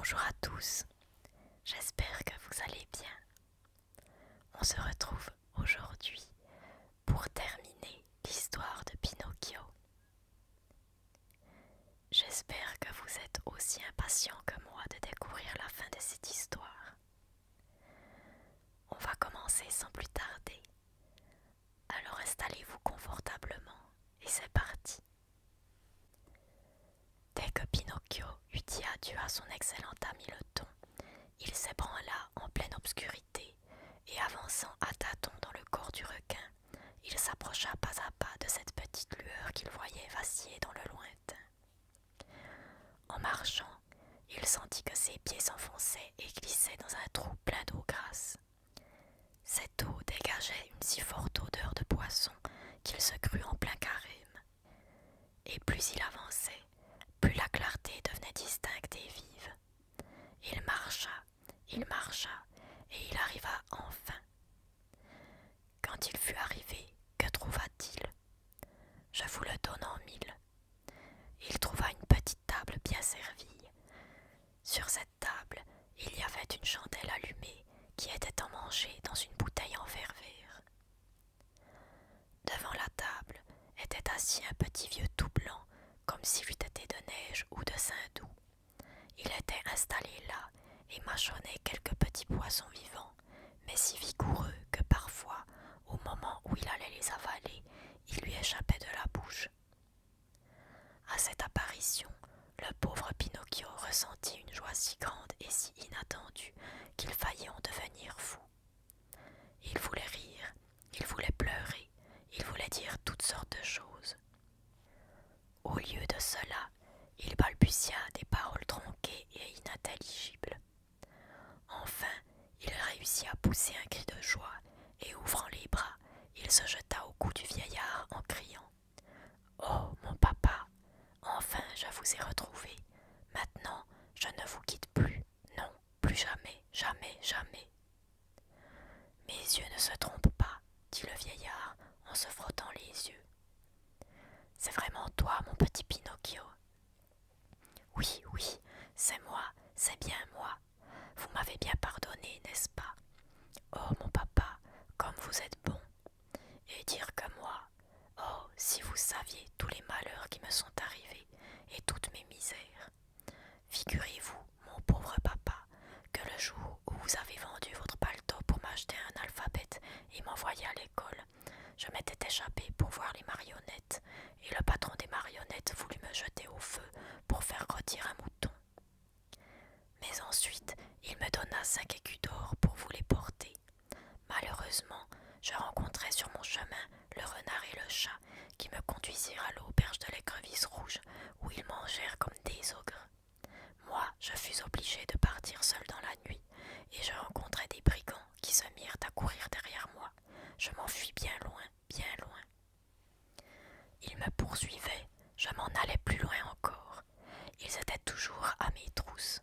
Bonjour à tous, j'espère que vous allez bien. On se retrouve aujourd'hui pour terminer l'histoire de Pinocchio. J'espère que vous êtes aussi impatients que moi de découvrir la fin de cette histoire. On va commencer sans plus tarder. Alors installez-vous confortablement et c'est parti. Dès que Pinocchio eut dit adieu à son excellent ami le thon, il s'ébranla en pleine obscurité et avançant à tâtons dans le corps du requin, il s'approcha pas à pas de cette petite lueur qu'il voyait vaciller dans le lointain. En marchant, il sentit que ses pieds s'enfonçaient et glissaient dans un trou plein d'eau grasse. Cette eau dégageait une si forte odeur de poisson qu'il se crut en plein carême. Et plus il avançait, plus la clarté devenait distincte et vive. Il marcha, et il arriva enfin. Quand il fut arrivé, que trouva-t-il? Je vous le donne en mille. Il trouva une petite table bien servie. Sur cette table, il y avait une chandelle allumée qui était emmanchée dans une bouteille en verre vert. Devant la table était assis un petit vieux tout blanc, comme s'il eût été de neige ou de saindoux. Il était installé là et mâchonnait quelques petits poissons vivants, mais si vigoureux que parfois, au moment où il allait les avaler, il lui échappait de la bouche. À cette apparition, le pauvre Pinocchio ressentit une joie si grande et si inattendue qu'il faillit en devenir fou. Il voulait rire, il voulait pleurer, il voulait dire toutes sortes de choses. Au lieu de cela, il balbutia des paroles tronquées et inintelligibles. Enfin, il réussit à pousser un cri de joie et ouvrant les bras, il se jeta au cou du vieillard en criant « Oh, mon papa, enfin je vous ai retrouvé. Maintenant, je ne vous quitte plus. Non, plus jamais, jamais, jamais. » Mes yeux ne se trompent pas, dit le vieillard en se frottant les yeux. C'est vraiment toi, mon petit Pinocchio. Oui, oui, c'est moi, c'est bien moi. Vous m'avez bien pardonné, n'est-ce pas? Oh, mon papa, comme vous êtes bon. Et dire que moi, oh, si vous saviez tous les malheurs qui me sont arrivés et toutes mes misères. Figurez-vous, mon pauvre papa, que le jour où vous avez vendu votre paletot pour m'acheter un alphabet et m'envoyer à l'école, je m'étais échappé pour voir les marionnettes, et le patron des marionnettes voulut me jeter au feu pour faire rôtir un mouton. Mais ensuite, il me donna 5 écus d'or pour vous les porter. Malheureusement, je rencontrai sur mon chemin le renard et le chat qui me conduisirent à l'auberge de l'écrevisse rouge où ils mangèrent comme des ogres. Moi, je fus obligé de partir seul dans la nuit et je rencontrai des brigands qui se mirent à courir derrière moi. Je m'enfuis bien loin, bien loin. Ils me poursuivaient, je m'en allais plus loin encore. Ils étaient toujours à mes trousses.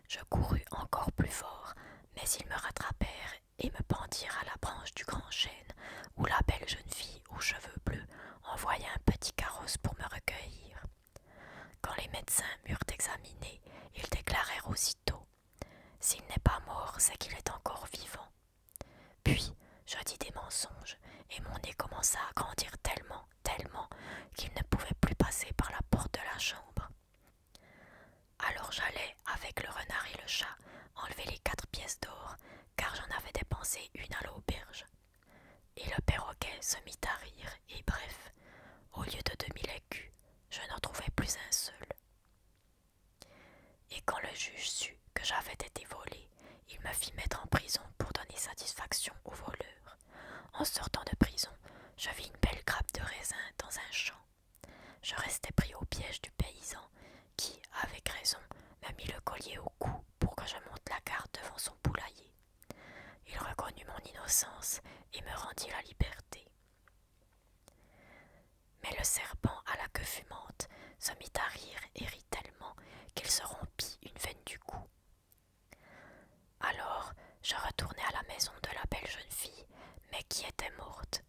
Je courus encore plus fort, mais ils me rattrapèrent et me pendirent à la branche du grand chêne, où la belle jeune fille aux cheveux bleus envoya un petit carrosse pour me recueillir. Quand les médecins m'eurent examiné, ils déclarèrent aussitôt « S'il n'est pas mort, c'est qu'il est encore vivant. » Puis, je dis des mensonges, et mon nez commença à grandir tellement, tellement, qu'il ne pouvait plus passer par la porte de la chambre. Alors j'allais, avec le renard et le chat, enlever les 4 pièces d'or, car j'en avais dépensé une à l'auberge. Et le perroquet se mit à rire, et bref, au lieu de 2000 écus, je n'en trouvai plus un seul. Et quand le juge sut que j'avais été volé, il me fit mettre en prison pour donner satisfaction aux voleurs. En sortant de prison, je vis une belle grappe de raisin dans un champ. Je restai pris au piège du paysan qui, avec raison, me mit le collier au cou pour que je monte la garde devant son poulailler. Il reconnut mon innocence et me rendit la liberté. Mais le serpent à la queue fumante se mit à rire et rit tellement qu'il se rompit une veine du cou. Alors je retournai à la maison de la belle jeune fille, mais qui était morte.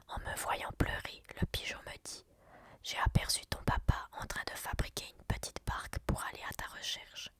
En me voyant pleurer, le pigeon me dit « J'ai aperçu ton papa en train de fabriquer une petite barque pour aller à ta recherche. »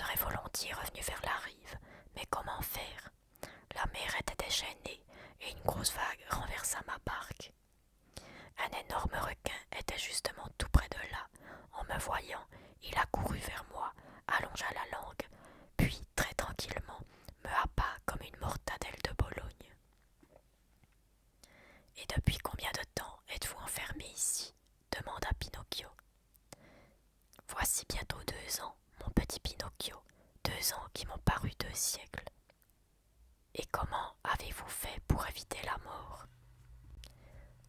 serais volontiers revenu vers la rive, mais comment faire? La mer était déchaînée et une grosse vague renversa ma barque. Un énorme requin était justement tout près de là. En me voyant, il accourut vers moi, allongea la langue, puis, très tranquillement, me happa comme une mortadelle de Bologne. Et depuis combien de temps êtes-vous enfermé ici? Demanda Pinocchio. Voici bientôt 2 ans, mon petit Pinocchio, 2 ans qui m'ont paru 2 siècles. Et comment avez-vous fait pour éviter la mort?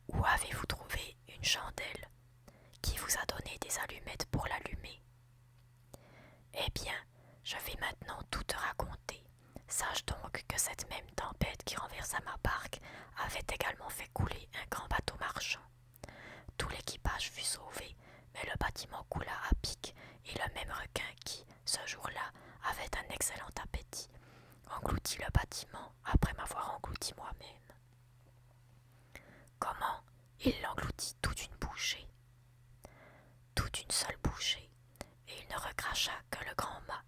Où avez-vous trouvé une chandelle? Qui vous a donné des allumettes pour l'allumer? Eh bien, je vais maintenant tout te raconter. Sache donc que cette même tempête qui renversa ma barque avait également fait couler un grand bateau marchand. Tout l'équipage fut sauvé, mais le bâtiment coula à pic et le même requin qui, ce jour-là, avait un excellent appétit, engloutit le bâtiment après m'avoir englouti moi-même. Comment? Il l'engloutit tout d'une bouchée. Tout d'une seule bouchée, et il ne recracha que le grand mât,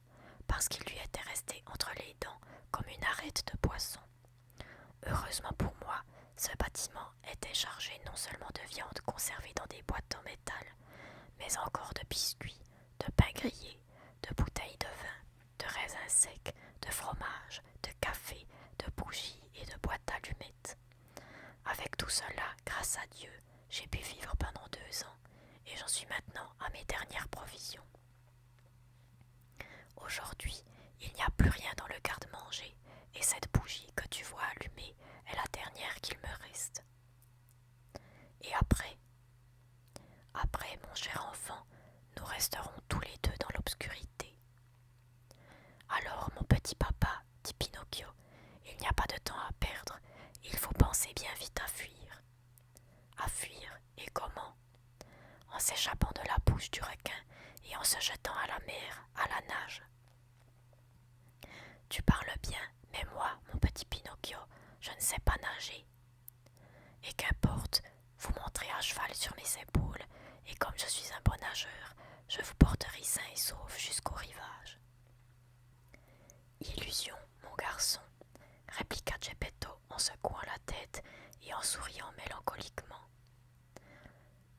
parce qu'il lui était resté entre les dents comme une arête de poisson. Heureusement pour moi, ce bâtiment était chargé non seulement de viande conservée dans des boîtes en métal, mais encore de biscuits, de pain grillé, de bouteilles de vin, de raisins secs, de fromage, de café, de bougies et de boîtes d'allumettes. Avec tout cela, grâce à Dieu, j'ai pu vivre pendant 2 ans, et j'en suis maintenant à mes dernières provisions. Aujourd'hui, il n'y a plus rien dans le garde-manger, et cette bougie que tu vois allumée est la dernière qu'il me reste. Et après, mon cher enfant, nous resterons tous les deux dans l'obscurité. Alors, mon petit papa, dit Pinocchio, il n'y a pas de temps à perdre, il faut penser bien vite à fuir. À fuir, et comment? En s'échappant de la bouche du requin et en se jetant à la mer, à la nage. Tu parles bien, mais moi, mon petit Pinocchio, je ne sais pas nager. Et qu'importe, vous monterez à cheval sur mes épaules, et comme je suis un bon nageur, je vous porterai sain et sauf jusqu'au rivage. Illusion, mon garçon, répliqua Geppetto en secouant la tête et en souriant mélancoliquement.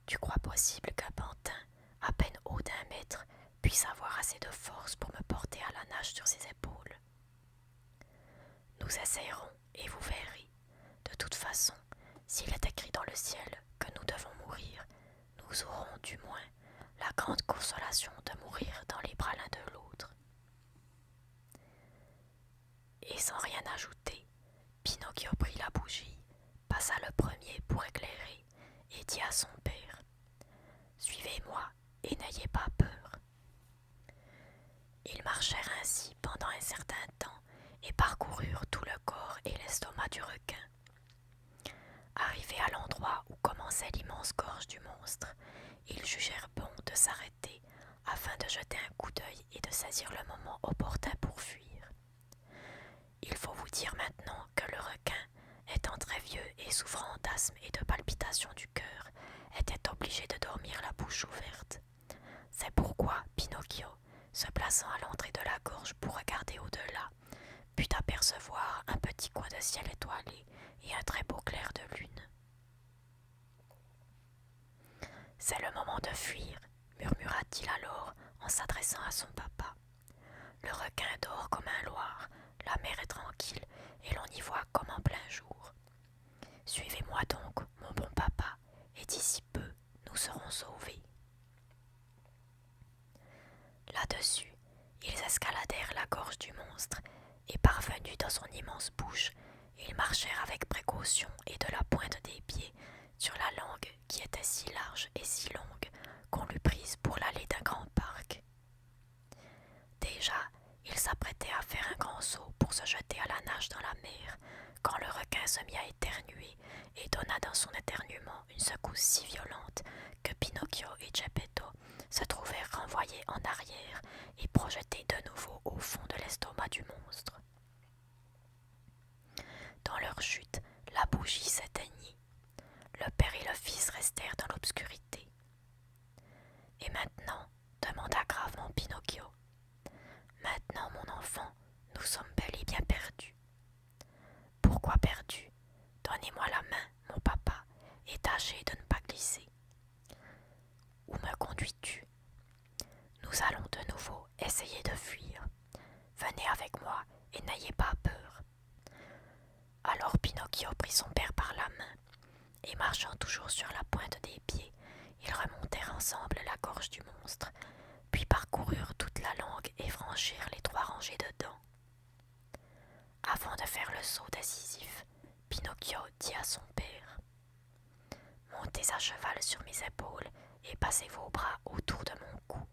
Tu crois possible qu'un pantin, à peine haut d'1 mètre, puisse avoir assez de force pour me porter à la nage sur ses épaules? Nous essayerons et vous verrez. De toute façon, s'il est écrit dans le ciel que nous devons mourir, nous aurons du moins la grande consolation de mourir dans les bras l'un de l'autre. Et sans rien ajouter, Pinocchio prit la bougie, passa le premier pour éclairer et dit à son père: « Suivez-moi et n'ayez pas peur. » Ils marchèrent ainsi pendant un certain temps et parcoururent tout le corps et l'estomac du requin. Arrivés à l'endroit où commençait l'immense gorge du monstre, ils jugèrent bon de s'arrêter afin de jeter un coup d'œil et de saisir le moment opportun pour fuir. Il faut vous dire maintenant que le requin, étant très vieux et souffrant d'asthme et de palpitations du cœur, était obligé de dormir la bouche ouverte. C'est pourquoi Pinocchio, se plaçant à l'entrée de la gorge pour regarder au-delà, put apercevoir un petit coin de ciel étoilé et un très beau clair de lune. « C'est le moment de fuir, » murmura-t-il alors en s'adressant à son papa. « Le requin dort comme un loir, la mer est tranquille et l'on y voit comme en plein jour. Suivez-moi donc, mon bon papa, et d'ici peu, nous serons sauvés. » Là-dessus, ils escaladèrent la gorge du monstre et parvenus dans son immense bouche, ils marchèrent avec précaution et de la pointe des pieds sur la langue qui était si large et si longue qu'on l'eût prise pour l'allée d'un grand parc. Déjà, ils s'apprêtaient à faire un grand saut pour se jeter à la nage dans la mer, quand le requin se mit à éternuer et donna dans son éternuement une secousse si violente que Pinocchio et Geppetto se trouvèrent renvoyés en arrière et projetés de nouveau au fond de l'estomac du monstre. Dans leur chute, la bougie s'éteignit. Le père et le fils restèrent dans l'obscurité. « Et maintenant ?» demanda gravement Pinocchio. « t'enfuis-tu? Nous allons de nouveau essayer de fuir. Venez avec moi et n'ayez pas peur. » Alors Pinocchio prit son père par la main, et marchant toujours sur la pointe des pieds, ils remontèrent ensemble la gorge du monstre, puis parcoururent toute la langue et franchirent les 3 rangées de dents. Avant de faire le saut décisif, Pinocchio dit à son père: « Montez à cheval sur mes épaules et passez vos bras autour de mon cou.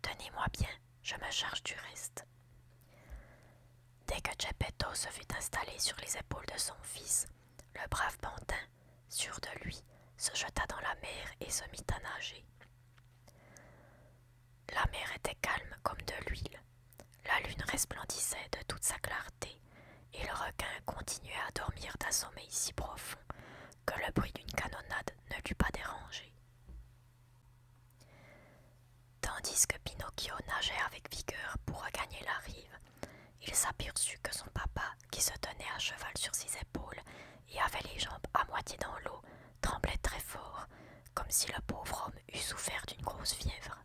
Tenez-moi bien, je me charge du reste. » Dès que Geppetto se fut installé sur les épaules de son fils, le brave pantin, sûr de lui, se jeta dans la mer et se mit à nager. La mer était calme comme de l'huile, la lune resplendissait de toute sa clarté, et le requin continuait à dormir d'un sommeil si profond que le bruit d'une canonnade ne l'eût pas dérangé. Tandis que Pinocchio nageait avec vigueur pour regagner la rive, il s'aperçut que son papa, qui se tenait à cheval sur ses épaules et avait les jambes à moitié dans l'eau, tremblait très fort, comme si le pauvre homme eût souffert d'une grosse fièvre.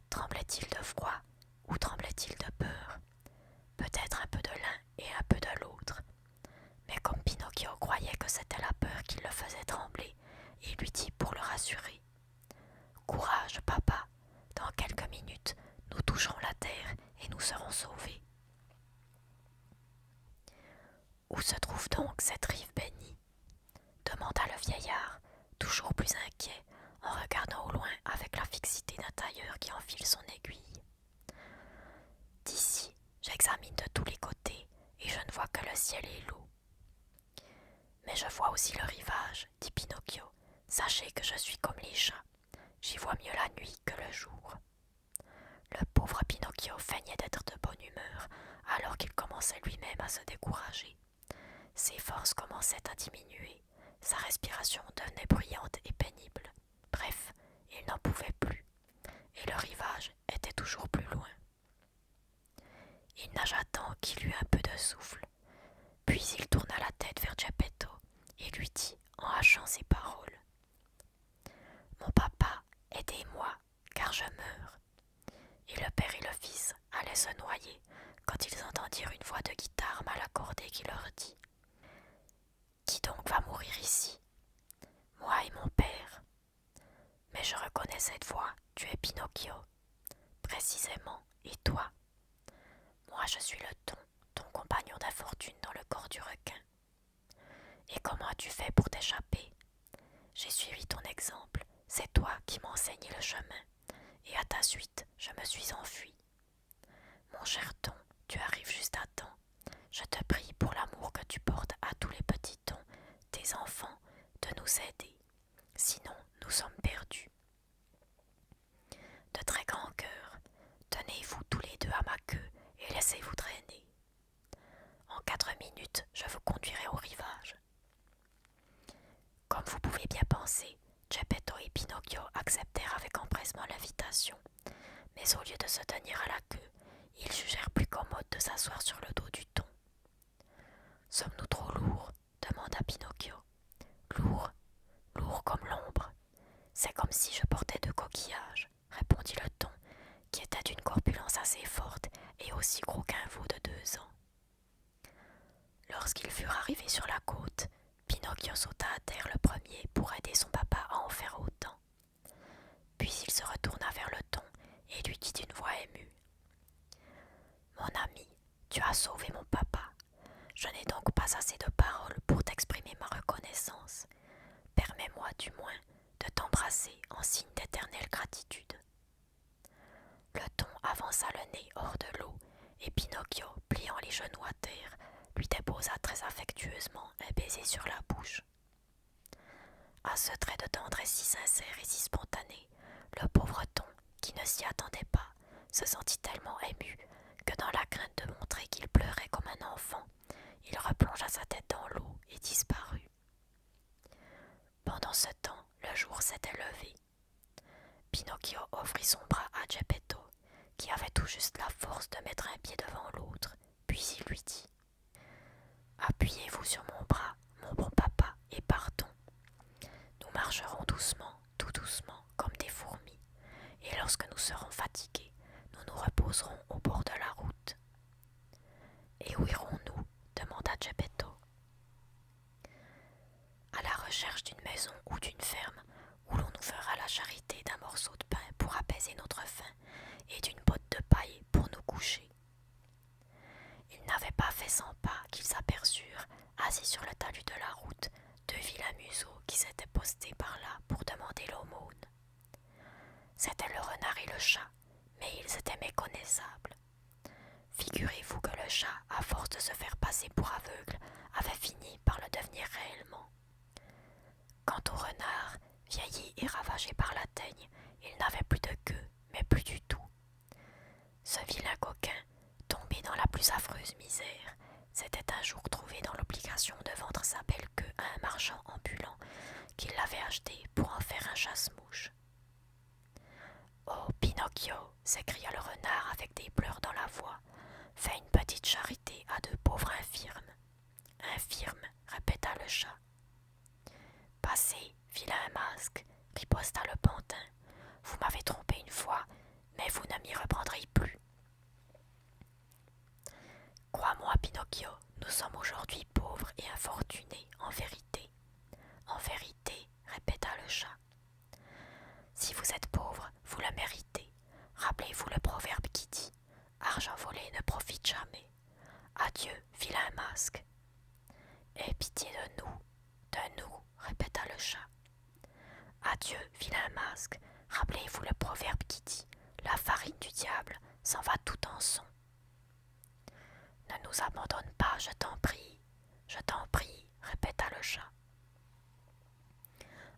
Tremblait-il de froid ou tremblait-il de peur? Peut-être un peu de l'un et un peu de l'autre. Mais comme Pinocchio croyait que c'était la peur qui le faisait trembler, il lui dit pour le rassurer: « Courage, papa, dans quelques minutes, nous toucherons la terre et nous serons sauvés. » « Où se trouve donc cette rive bénie? » demanda le vieillard, toujours plus inquiet, en regardant au loin avec la fixité d'un tailleur qui enfile son aiguille. « D'ici, j'examine de tous les côtés et je ne vois que le ciel et l'eau. »« Mais je vois aussi le rivage, » dit Pinocchio. « Sachez que je suis comme les chats. J'y vois mieux la nuit que le jour. » Le pauvre Pinocchio feignait d'être de bonne humeur, alors qu'il commençait lui-même à se décourager. Ses forces commençaient à diminuer, sa respiration devenait bruyante et pénible. Bref, il n'en pouvait plus, et le rivage était toujours plus loin. Il nagea tant qu'il eut un peu de souffle, puis il tourna la tête vers Geppetto et lui dit en hachant ses paroles: « Mon papa, aidez-moi, car je meurs. » Et le père et le fils allaient se noyer quand ils entendirent une voix de guitare mal accordée qui leur dit: « Qui donc va mourir ici? »« Moi et mon père. »« Mais je reconnais cette voix, tu es Pinocchio. »« Précisément, et toi? »« Moi je suis le thon, ton compagnon d'infortune dans le corps du requin. »« Et comment as-tu fait pour t'échapper? »« J'ai suivi ton exemple, c'est toi qui m'as enseigné le chemin, et à ta suite je me suis enfui. Mon cher thon, tu arrives juste à temps. Je te prie pour l'amour que tu portes à tous les petits thons, tes enfants, de nous aider. Sinon, nous sommes perdus. De très grand cœur, tenez-vous tous les deux à ma queue et laissez-vous traîner. En 4 minutes, je vous conduirai au rivage. » Comme vous pouvez bien penser, Geppetto et Pinocchio acceptèrent avec empressement l'invitation, mais au lieu de se tenir à la queue, ils jugèrent plus commode de s'asseoir sur le dos du thon. « Sommes-nous trop lourds ? » demanda Pinocchio. « Lourds, lourds comme l'ombre. C'est comme si je portais 2 coquillages, » répondit le thon, qui était d'une corpulence assez forte et aussi gros qu'un veau de 2 ans. Lorsqu'ils furent arrivés sur la côte, Pinocchio sauta à terre le premier pour aider son papa à en faire autant. Puis il se retourna vers le thon et lui dit d'une voix émue: « Mon ami, tu as sauvé mon papa. Je n'ai donc pas assez de paroles pour t'exprimer ma reconnaissance. Permets-moi du moins de t'embrasser en signe d'éternelle gratitude. » Le thon avança le nez hors de l'eau et Pinocchio, pliant les genoux à terre, lui déposa très affectueusement un baiser sur la bouche. À ce trait de tendresse si sincère et si spontané, le pauvre thon, qui ne s'y attendait pas, se sentit tellement ému que dans la crainte de montrer qu'il pleurait comme un enfant, il replongea sa tête dans l'eau et disparut. Pendant ce temps, le jour s'était levé. Pinocchio offrit son bras à Geppetto, qui avait tout juste la force de mettre un pied devant l'autre, puis il lui dit: « Appuyez-vous sur mon bras, mon bon papa, et partons. Nous marcherons doucement, tout doucement, comme des fourmis. fatigués, nous nous reposerons au bord de la route. » « Et où irons-nous » demanda Geppetto. « À la recherche d'une maison ou d'une ferme, où l'on nous fera la charité d'un morceau de pain pour apaiser notre faim et d'une botte de paille pour nous coucher. » Ils n'avaient pas fait 100 pas qu'ils aperçurent, assis sur le talus de la route, 2 vilains museaux qui s'étaient postés par là pour demander l'aumône. C'étaient le renard et le chat, mais ils étaient méconnaissables. Figurez-vous que le chat, à force de se faire passer pour aveugle, avait fini par le devenir réellement. Quant au renard, vieilli et ravagé par la teigne, il n'avait plus de queue, mais plus du tout. Ce vilain coquin, tombé dans la plus affreuse misère, s'était un jour trouvé dans l'obligation de vendre sa belle queue à un marchand ambulant qui l'avait achetée pour en faire un chasse-mouche. « Oh, Pinocchio !» s'écria le renard avec des pleurs dans la voix. « Fais une petite charité à 2 pauvres infirmes. »« Infirmes » répéta le chat. « Passez, vilain masque » riposta le pantin. « Vous m'avez trompé une fois, mais vous ne m'y reprendrez plus. » « Crois-moi, Pinocchio, nous sommes aujourd'hui pauvres et infortunés, en vérité. »« En vérité » répéta le chat. « Si vous êtes pauvre, vous le méritez. Rappelez-vous le proverbe qui dit « Argent volé ne profite jamais. » Adieu, vilain masque. « Aie pitié de nous, répéta le chat. « Adieu, vilain masque. Rappelez-vous le proverbe qui dit « La farine du diable s'en va tout en son. » Ne nous abandonne pas, je t'en prie, répéta le chat.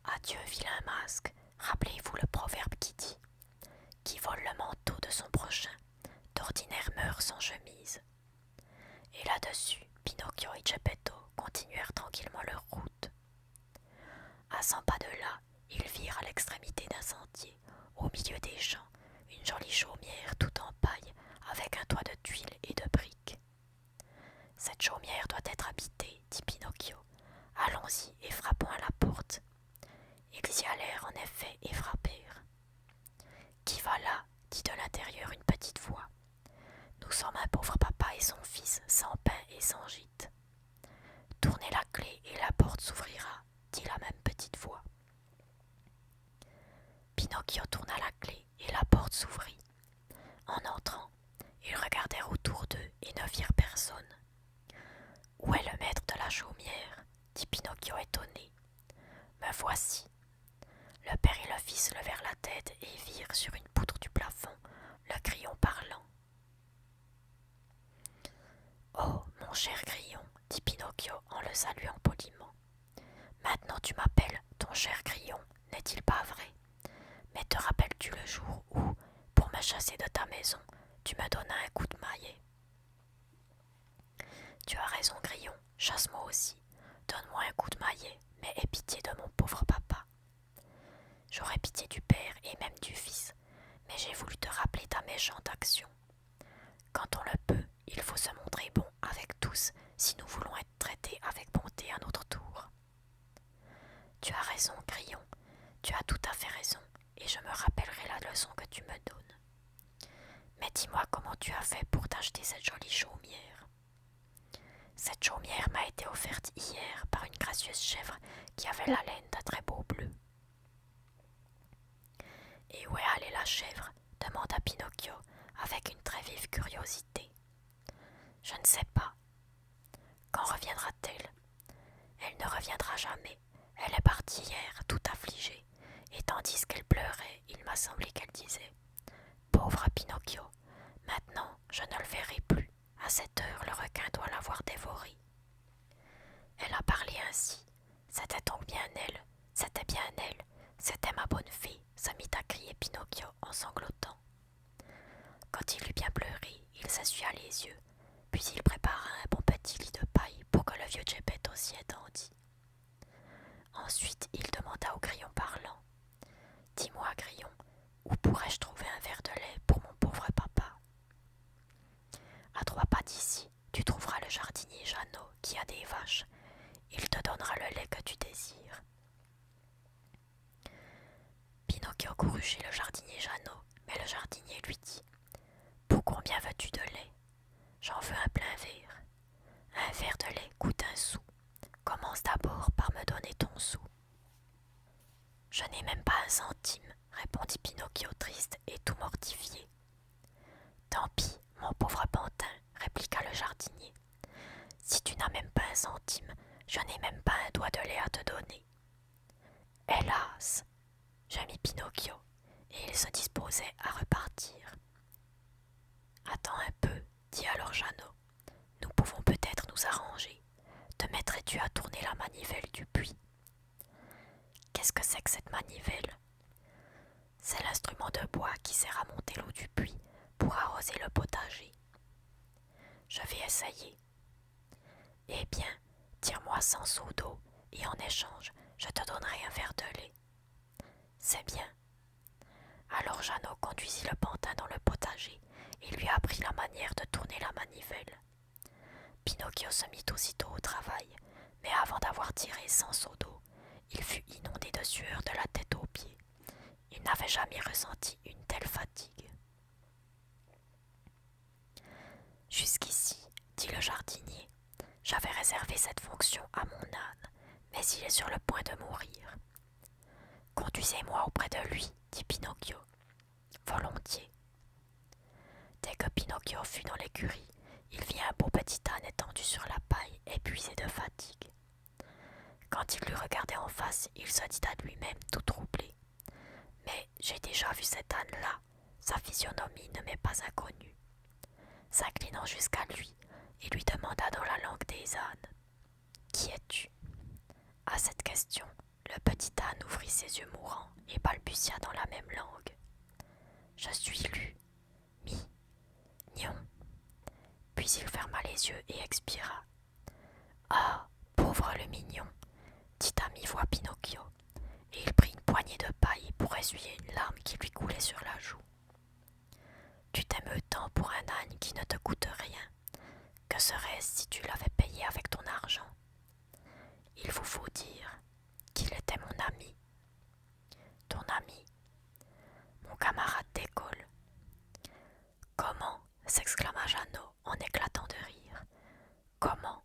Adieu, vilain masque, rappelez-vous le proverbe qui dit « Qui vole le manteau de son prochain, d'ordinaire meurt sans chemise. » Et là-dessus, Pinocchio et Geppetto continuèrent tranquillement leur route. À 100 pas de là, ils virent à l'extrémité d'un sentier, au milieu des champs, une jolie chaumière toute en paille, avec un toit de tuiles et de briques. « Cette chaumière doit être habitée, dit Pinocchio. Allons-y et frappons à la porte. » Ils y allèrent en effet et frappèrent. « Qui va là ?» dit de l'intérieur une petite voix. « Nous sommes un pauvre papa et son fils, sans pain et sans gîte. »« Tournez la clé et la porte s'ouvrira, » dit la même petite voix. Pinocchio tourna la clé et la porte s'ouvrit. En entrant, ils regardèrent autour d'eux et ne virent personne. « Où est le maître de la chaumière ?» dit Pinocchio étonné. « Me voici. » Le père et le fils levèrent la tête et virent sur une poutre du plafond le grillon parlant. « Oh, mon cher grillon, dit Pinocchio en le saluant poliment. Maintenant tu m'appelles ton cher grillon, n'est-il pas vrai? Mais te rappelles-tu le jour où, pour me chasser de ta maison, tu me donna un coup de maillet? Tu as raison, grillon, chasse-moi aussi. Donne-moi un coup de maillet, mais aie pitié de mon pauvre papa. J'aurais pitié du père et même du fils, mais j'ai voulu te rappeler ta méchante action. Quand on le peut, il faut se montrer bon avec tous si nous voulons être traités avec bonté à notre tour. Tu as raison, grillon, tu as tout à fait raison, et je me rappellerai la leçon que tu me donnes. Mais dis-moi comment tu as fait pour t'acheter cette jolie chaumière. Cette chaumière m'a été offerte hier par une gracieuse chèvre qui avait la laine d'un très beau bleu. Et où est allée la chèvre? Demanda Pinocchio avec une très vive curiosité. Je ne sais pas. Quand reviendra-t-elle? Elle ne reviendra jamais. Elle est partie hier, tout affligée, et tandis qu'elle pleurait, il m'a semblé qu'elle disait « Pauvre Pinocchio, maintenant je ne le verrai plus. À cette heure, le requin doit l'avoir dévoré. » Elle a parlé ainsi. C'était donc bien elle, c'était ma bonne fée, se mit à crier Pinocchio en sanglotant. Quand il eut bien pleuré, il s'essuya les yeux, puis il prépara un bon petit lit de paille pour que le vieux Geppetto s'y étendît. Ensuite, il demanda au grillon parlant. « Dis-moi, grillon, où pourrais-je trouver un verre de lait pour mon pauvre papa? » À 3 pas d'ici, tu trouveras le jardinier Jeannot qui a des vaches. Il te donnera le lait que tu désires. Pinocchio courut chez le jardinier Jeannot, Mais le jardinier lui dit: Pour combien veux-tu de lait? J'en veux un plein verre. Un verre de lait coûte 1 sou. Commence d'abord par me donner ton sou. Je n'ai même pas 1 centime, répondit Pinocchio triste et tout mortifié. Tant pis, mon pauvre pantin, répliqua le jardinier. Si tu n'as même pas 1 centime, je n'ai même pas un doigt de lait à te donner. Hélas, gémit Pinocchio, et il se disposait à repartir. Attends un peu, dit alors Jeannot. Nous pouvons peut-être nous arranger. Te mettrais-tu à tourner la manivelle du puits? Qu'est-ce que c'est que cette manivelle? C'est l'instrument de bois qui sert à monter l'eau du puits pour arroser le potager. Je vais essayer. Eh bien, tire-moi 100 seaux d'eau et en échange, je te donnerai un verre de lait. C'est bien. Alors Jeannot conduisit le pantin dans le potager et lui apprit la manière de tourner la manivelle. Pinocchio se mit aussitôt au travail, mais avant d'avoir tiré 100 seaux d'eau, il fut inondé de sueur de la tête aux pieds. Il n'avait jamais ressenti une telle fatigue. Jusqu'ici, dit le jardinier, j'avais réservé cette fonction à mon âne, mais il est sur le point de mourir. Conduisez-moi auprès de lui, dit Pinocchio. Volontiers. Dès que Pinocchio fut dans l'écurie, il vit un beau petit âne étendu sur la paille, épuisé de fatigue. Quand il l'eut regardé en face, il se dit à lui-même tout troublé. Mais j'ai déjà vu cet âne-là, sa physionomie ne m'est pas inconnue. S'inclinant jusqu'à lui, il lui demanda dans la langue des ânes: Qui es-tu? À cette question, le petit âne ouvrit ses yeux mourants et balbutia dans la même langue: Je suis Lu, Mi, Nion. Puis il ferma les yeux et expira. Ah, pauvre le mignon, dit à mi-voix Pinocchio, et il prit une poignée de paille pour essuyer une larme qui lui coulait sur la joue. Tu t'aimes tant pour un âne qui ne te coûte rien. Que serait-ce si tu l'avais payé avec ton argent? Il vous faut dire qu'il était mon ami. Ton ami, mon camarade d'école. Comment? S'exclama Jeannot en éclatant de rire. Comment?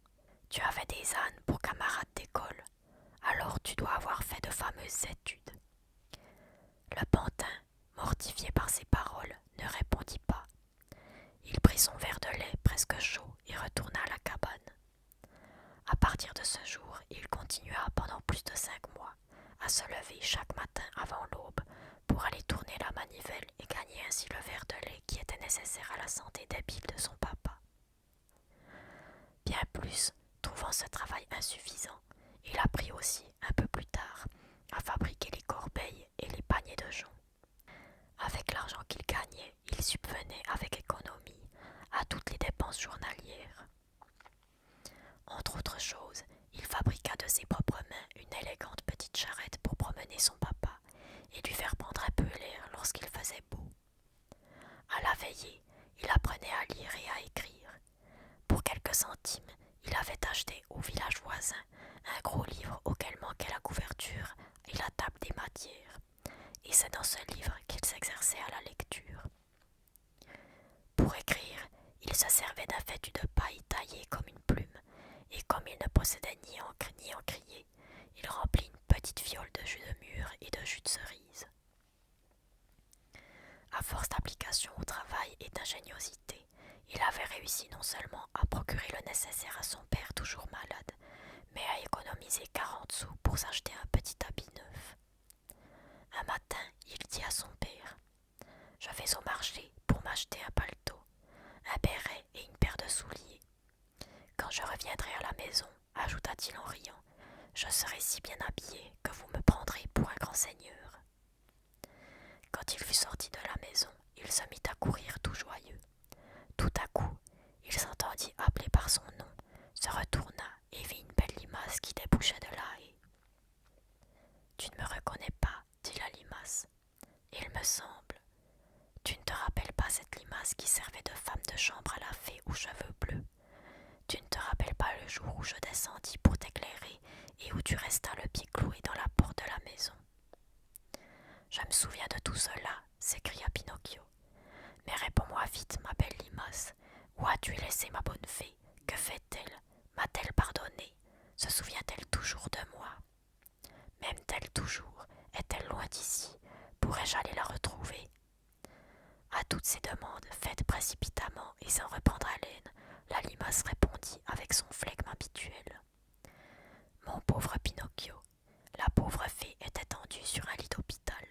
Tu avais des ânes pour camarades d'école, alors tu dois avoir fait de fameuses études. Le pantin, mortifié par ces paroles, ne répondit pas. Il prit son verre de lait presque chaud et retourna à la cabane. À partir de ce jour, il continua pendant plus de 5 mois à se lever chaque matin avant l'aube pour aller tourner la manivelle et gagner ainsi le verre de lait qui était nécessaire à la santé débile de son papa. Bien plus, trouvant ce travail insuffisant, il apprit aussi, un peu plus tard, à fabriquer les corbeilles et les paniers de joncs. Avec l'argent qu'il gagnait, il subvenait avec économie à toutes les dépenses journalières. Entre autres choses, il fabriqua de ses propres mains une élégante petite charrette pour promener son papa et lui faire prendre un peu l'air lorsqu'il faisait beau. À la veillée, il apprenait à lire et à écrire. Pour quelques centimes, il avait acheté au village voisin un gros livre auquel manquait la couverture et la table des matières, et c'est dans ce livre qu'il s'exerçait à la lecture. Pour écrire, il se servait d'un fétu de paille taillé comme une plume, et comme il ne possédait ni encre ni encrier, il remplit une petite fiole de jus de mûre et de jus de cerise. À force d'application au travail et d'ingéniosité, il avait réussi non seulement à procurer le nécessaire à son père toujours malade, mais à économiser 40 sous pour s'acheter un petit habit neuf. Un matin, il dit à son père: « Je vais au marché pour m'acheter un paletot, un béret et une paire de souliers. Quand je reviendrai à la maison, ajouta-t-il en riant, je serai si bien habillé que vous me prendrez pour un grand seigneur. » Quand il fut sorti de la maison, il se mit à courir tout joyeux. Tout à coup, il s'entendit appeler par son nom, se retourna et vit une belle limace qui débouchait de la haie. « Tu ne me reconnais pas, dit la limace. Il me semble. Tu ne te rappelles pas cette limace qui servait de femme de chambre à la fée aux cheveux bleus? Tu ne te rappelles pas le jour où je descendis pour t'éclairer et où tu restas le pied cloué dans la porte de la maison? Je me souviens de tout cela, s'écria Pinocchio. Mais réponds-moi vite, ma belle limace. Où as-tu laissé ma bonne fée? Que fait-elle? M'a-t-elle pardonné? Se souvient-elle toujours de moi? M'aime-t-elle toujours? Est-elle loin d'ici? Pourrais-je aller la retrouver? À toutes ces demandes, faites précipitamment et sans reprendre haleine, la limace répondit avec son flegme habituel. Mon pauvre Pinocchio, la pauvre fée est étendue sur un lit d'hôpital.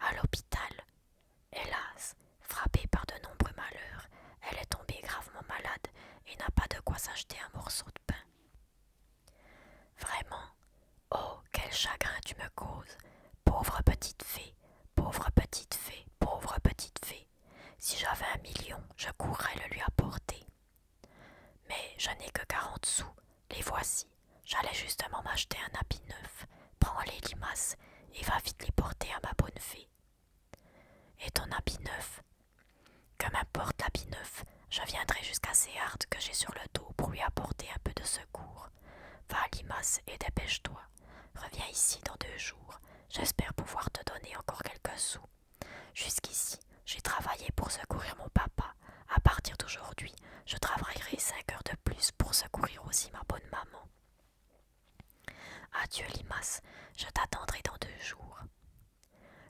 À l'hôpital, hélas, frappée par de nombreux malheurs, elle est tombée gravement malade et n'a pas de quoi s'acheter un morceau de pain. Vraiment, oh, quel chagrin tu me causes, pauvre petite fée, pauvre petite fée, pauvre petite fée. Si j'avais 1 million, je courrais le lui apporter. Mais je n'ai que 40 sous, les voici. J'allais justement m'acheter un habit neuf. Prends-les, limace, et va vite les porter à ma bonne fée. Et ton habit neuf? Que m'importe l'habit neuf, je viendrai jusqu'à Séharde que j'ai sur le dos pour lui apporter un peu de secours. Va, limace, et dépêche-toi. Reviens ici dans 2 jours. J'espère pouvoir te donner encore quelques sous. Jusqu'ici, j'ai travaillé pour secourir mon papa. À partir d'aujourd'hui, je travaillerai 5 heures de plus pour secourir aussi ma bonne maman. Adieu, limace, je t'attendrai dans 2 jours.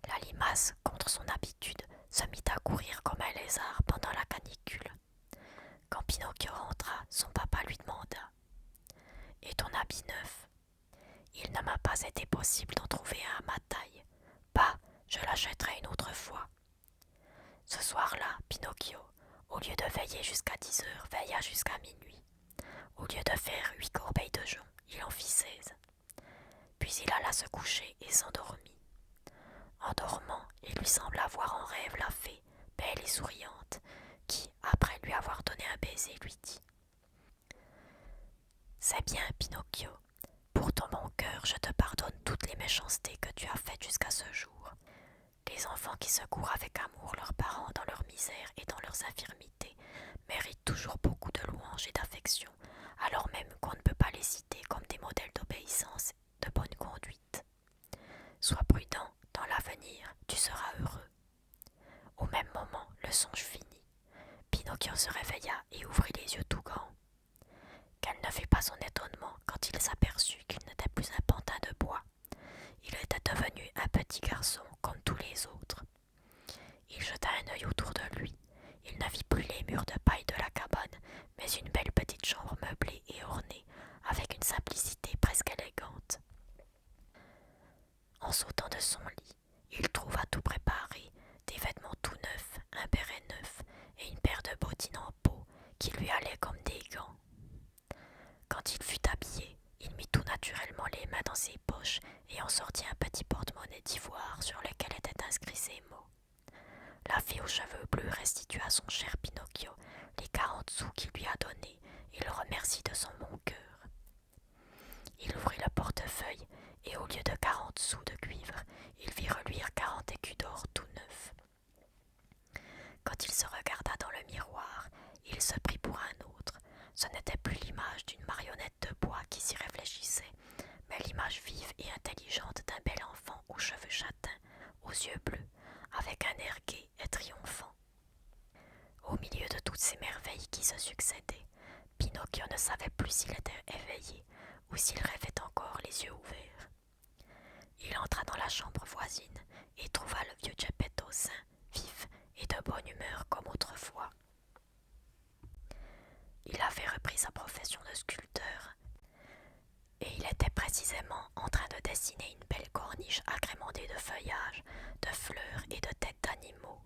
La limace, contre son habitude, se mit à courir comme un lézard pendant la canicule. Quand Pinocchio rentra, son papa lui demanda: Et ton habit neuf? Il ne m'a pas été possible d'en trouver un à ma taille. Bah, je l'achèterai une autre fois. Ce soir-là, Pinocchio, au lieu de veiller jusqu'à 10 heures, veilla jusqu'à minuit. Au lieu de faire 8 corbeilles de jonc, il en fit 16. Puis il alla se coucher et s'endormit. En dormant, il lui sembla voir en rêve la fée, belle et souriante, qui, après lui avoir donné un baiser, lui dit: C'est bien, Pinocchio. Pour ton bon cœur, je te pardonne toutes les méchancetés que tu as faites jusqu'à ce jour. Les enfants qui secourent avec amour leurs parents dans leur misère et dans leurs infirmités méritent toujours beaucoup de louanges et d'affection, alors même qu'on ne peut pas les citer comme des modèles d'obéissance et de bonne conduite. Sois prudent, dans l'avenir, tu seras heureux. Au même moment, le songe finit. Pinocchio se réveilla et ouvrit les yeux tout grands. Quel ne fut pas son étonnement quand il s'aperçut qu'il n'était plus un pantin de bois. Il était devenu un petit garçon comme tous les autres. Il jeta un œil autour de lui. Il ne vit plus les murs de paille de la cabane, mais une belle petite chambre meublée et ornée, avec une simplicité presque élégante. En sautant de son lit, il trouva tout préparé, des vêtements tout neufs, un béret neuf et une paire de bottines en peau qui lui allaient comme des gants. Quand il fut habillé, il mit tout naturellement les mains dans ses poches et en sortit un petit porte-monnaie d'ivoire sur lequel étaient inscrits ces mots. La fée aux cheveux bleus restitua à son cher Pinocchio les 40 sous qu'il lui a donnés et le remercie de son bon cœur. Il ouvrit le portefeuille et au lieu de 40 sous de cuivre, il vit reluire 40 écus d'or tout neufs. Quand il se regarda dans le miroir, il se prit pour un autre. Ce n'était plus l'image d'une marionnette de bois qui s'y réfléchissait, mais l'image vive et intelligente d'un bel enfant aux cheveux châtains, aux yeux bleus, avec un air gai et triomphant. Au milieu de toutes ces merveilles qui se succédaient, Pinocchio ne savait plus s'il était éveillé ou s'il rêvait encore les yeux ouverts. Il entra dans la chambre voisine et trouva le vieux Geppetto sain, vif et de bonne humeur comme autrefois. Il avait repris sa profession de sculpteur et il était précisément en train de dessiner une belle corniche agrémentée de feuillages, de fleurs et de têtes d'animaux.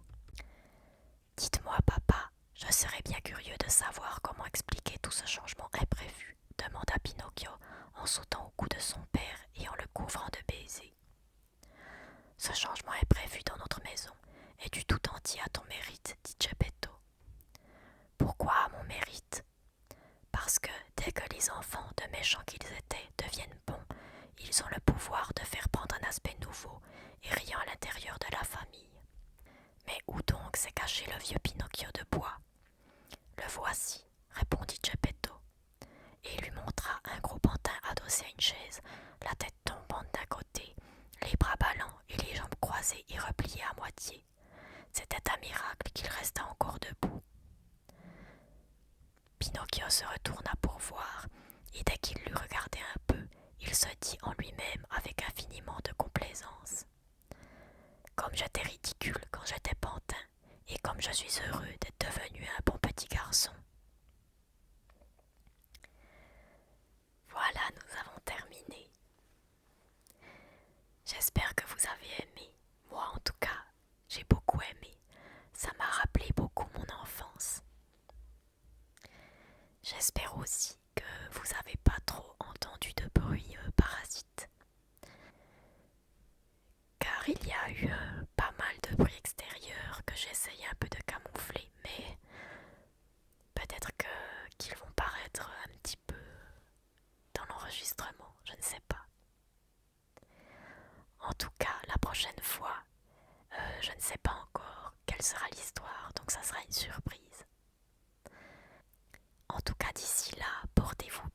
Dites-moi, papa, je serais bien curieux de savoir comment expliquer tout ce changement imprévu, demanda Pinocchio en sautant au cou de son père et en le couvrant de baisers. Ce changement imprévu dans notre maison est dû tout entier à ton mérite, dit Geppetto. Pourquoi à mon mérite? Parce que dès que les enfants, de méchants qu'ils étaient, deviennent bons, ils ont le pouvoir de faire prendre un aspect nouveau et riant à l'intérieur de la famille. Mais où donc s'est caché le vieux Pinocchio de bois? Le voici, répondit Geppetto, et il lui montra un gros pantin adossé à une chaise, la tête tombante d'un côté, les bras ballants et les jambes et replié à moitié. C'était un miracle qu'il resta encore debout. Pinocchio se retourna pour voir, et dès qu'il l'eut regardé un peu, il se dit en lui-même avec infiniment de complaisance: Comme j'étais ridicule quand j'étais pantin, et comme je suis heureux d'être devenu un bon petit garçon. Voilà, nous avons terminé. J'espère que vous avez aimé. Moi, en tout cas, j'ai beaucoup aimé. Ça m'a rappelé beaucoup mon enfance. J'espère aussi que vous n'avez pas trop entendu de bruit parasite. Car il y a eu pas mal de bruit extérieur que j'ai essayé un peu de camoufler, mais peut-être qu'ils vont paraître un petit peu dans l'enregistrement, je ne sais pas. En tout cas, la prochaine fois, je ne sais pas encore quelle sera l'histoire, donc ça sera une surprise. En tout cas, d'ici là, portez-vous